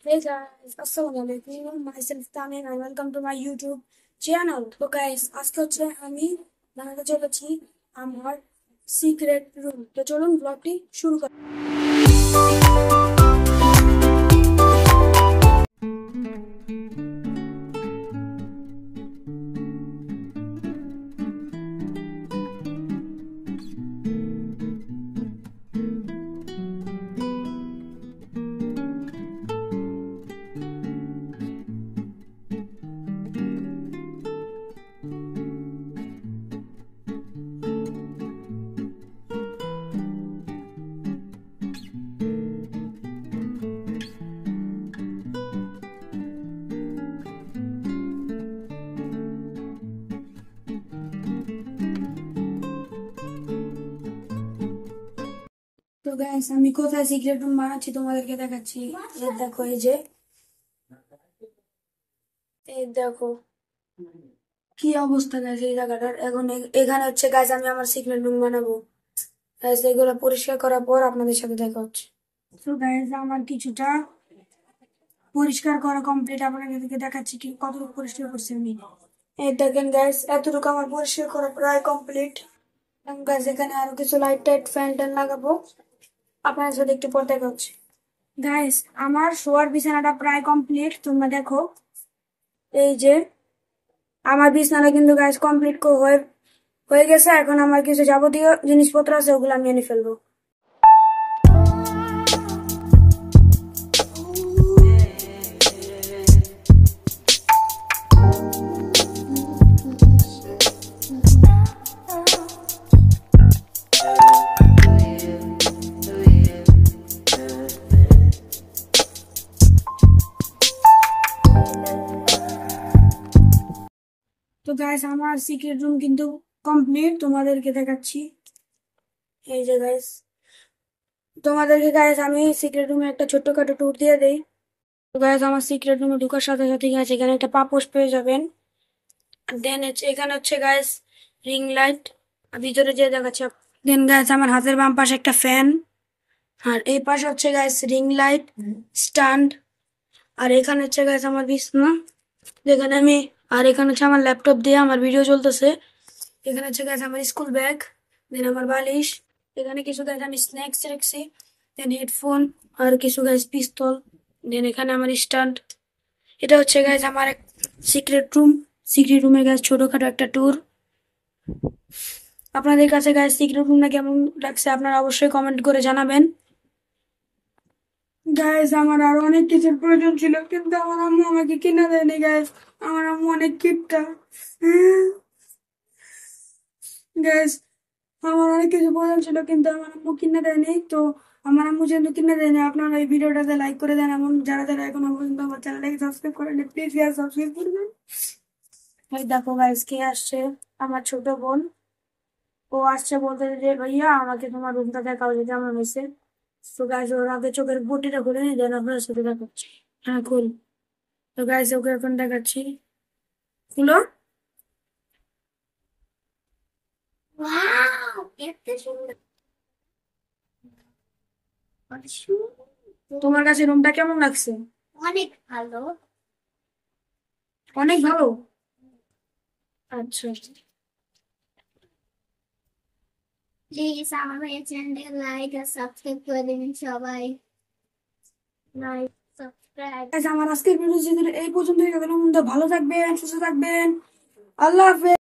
Hey guys, Assalamualaikum. Myself Tamin and welcome to my YouTube channel. So guys, আজকে হচ্ছে আমি বানাতে চলেছি আমার সিক্রেট রুম। তো চলুন ব্লগটি শুরু করি। তো গাইস, আমি কোথায় সিক্রেট রুম বানাচ্ছি তোমাদেরকে দেখাচ্ছি। এই দেখো, এই দেখো কি অবস্থা গাইস এই জায়গাটার। এখন এখানে হচ্ছে গাইস আমি আমার সিক্রেট রুম বানাবো। গাইস এগুলো পরিষ্কার করার পর আপনাদের সাথে দেখা হচ্ছে। তো গাইস আমার কিছুটা পরিষ্কার করা কমপ্লিট, আপনাদেরকে দেখাচ্ছি কি কতটুকু পরিষ্কার করছি আমি। এই দেখেন গাইস, এতটুকু আমার পরিষ্কার করা প্রায় কমপ্লিট। গাইস এখানে আরো কিছু লাইট টাইট ফ্যান ট্যান লাগাবো, আপনার সাথে একটু পর দেখা হচ্ছে। গাইস আমার শোয়ার বিছানাটা প্রায় কমপ্লিট, তোমরা দেখো। এই যে আমার বিছানা কিন্তু গাইস কমপ্লিট হয়ে হয়ে গেছে। এখন আমার কিছু যাবতীয় জিনিসপত্র আছে, ওগুলো আমি এনে ফেলবো। তো গাইস আমার সিক্রেট রুম কিন্তু কমপ্লিট, তোমাদেরকে দেখাচ্ছি। এই যে গাইস, তোমাদেরকে গাইস আমি সিক্রেট রুমে একটা ছোট্টখাটো ট্যুর দিয়ে দেই। তো গাইস আমার সিক্রেট রুমে ঢোকার সাথে সাথে গাইস এখানে একটা পাপোশ পেয়ে যাবেন। দেন এখানে হচ্ছে গাইস রিং লাইট, ভিতরে যে দেখাচ্ছে। দেন গাইস আমার হাতের বাম পাশে একটা ফ্যান, আর এই পাশে হচ্ছে গাইস রিং লাইট স্ট্যান্ড। আর এখানে হচ্ছে গাইস আমার বিছানা, যেখানে আমি, আর এখানে হচ্ছে আমার ল্যাপটপ দিয়ে আমার ভিডিও চলতেছে। এখানে হচ্ছে গাইস আমার স্কুল ব্যাগ, দেন আমার বালিশ। এখানে কিছু গাইস আমি স্ন্যাক্স রাখছি, দেন হেডফোন, আর কিছু গাইস পিস্তল। দেন এখানে আমার স্ট্যান্ড। এটা হচ্ছে গাইস আমার সিক্রেট রুম। সিক্রেট রুমের গাইস ছোটখাটো একটা ট্যুর। আপনাদের কাছে গাইস সিক্রেট রুমটা কেমন লাগছে আপনারা অবশ্যই কমেন্ট করে জানাবেন। গাইস আমার আরো অনেক কিছুর প্রয়োজন ছিল, কিন্তু আমার আম্মু আমাকে কিনে দেয়নি গাইস। আমার আম্মু অনেক কিপটা। গাইস আমার অনেক কিছু প্রয়োজন ছিল, কিন্তু আমার আম্মু কিনে দেয়নি। তো আমার আম্মু যেহেতু কিনে দেয়নি, আপনারা এই ভিডিওটাতে লাইক করে দেন, এবং যারা যারা এখনো পর্যন্ত আমার চ্যানেলটাকে সাবস্ক্রাইব করেন প্লিজ গাইস সাবস্ক্রাইব করবেন। এই দেখো গাইস কে আসছে, আমার ছোট বোন। ও আসছে বলতে যে ভাইয়া আমাকে তোমার রুমটা দেখাও যে কেমন হয়েছে। তো গাইস ওর আগে চোখের পট্টিটা খুলে নিয়ে দেন, আপনার সাথে দেখাচ্ছি। হ্যাঁ খুল। তো গাইস ওকে এখন দেখাচ্ছি, খুলো। ওয়াও, এত সুন্দর। তোমার কাছে রুমটা কেমন লাগছে? অনেক ভালো। অনেক ভালো। আচ্ছা, প্লিজ আমার এই চ্যানেলটা লাইক আর সাবস্ক্রাইব করে দেবেন সবাই। Like subscribe. আমার আজকের ভিডিও এই পর্যন্তই। ভালো থাকবেন, সুস্থ থাকবেন। আল্লাহ হাফেজ।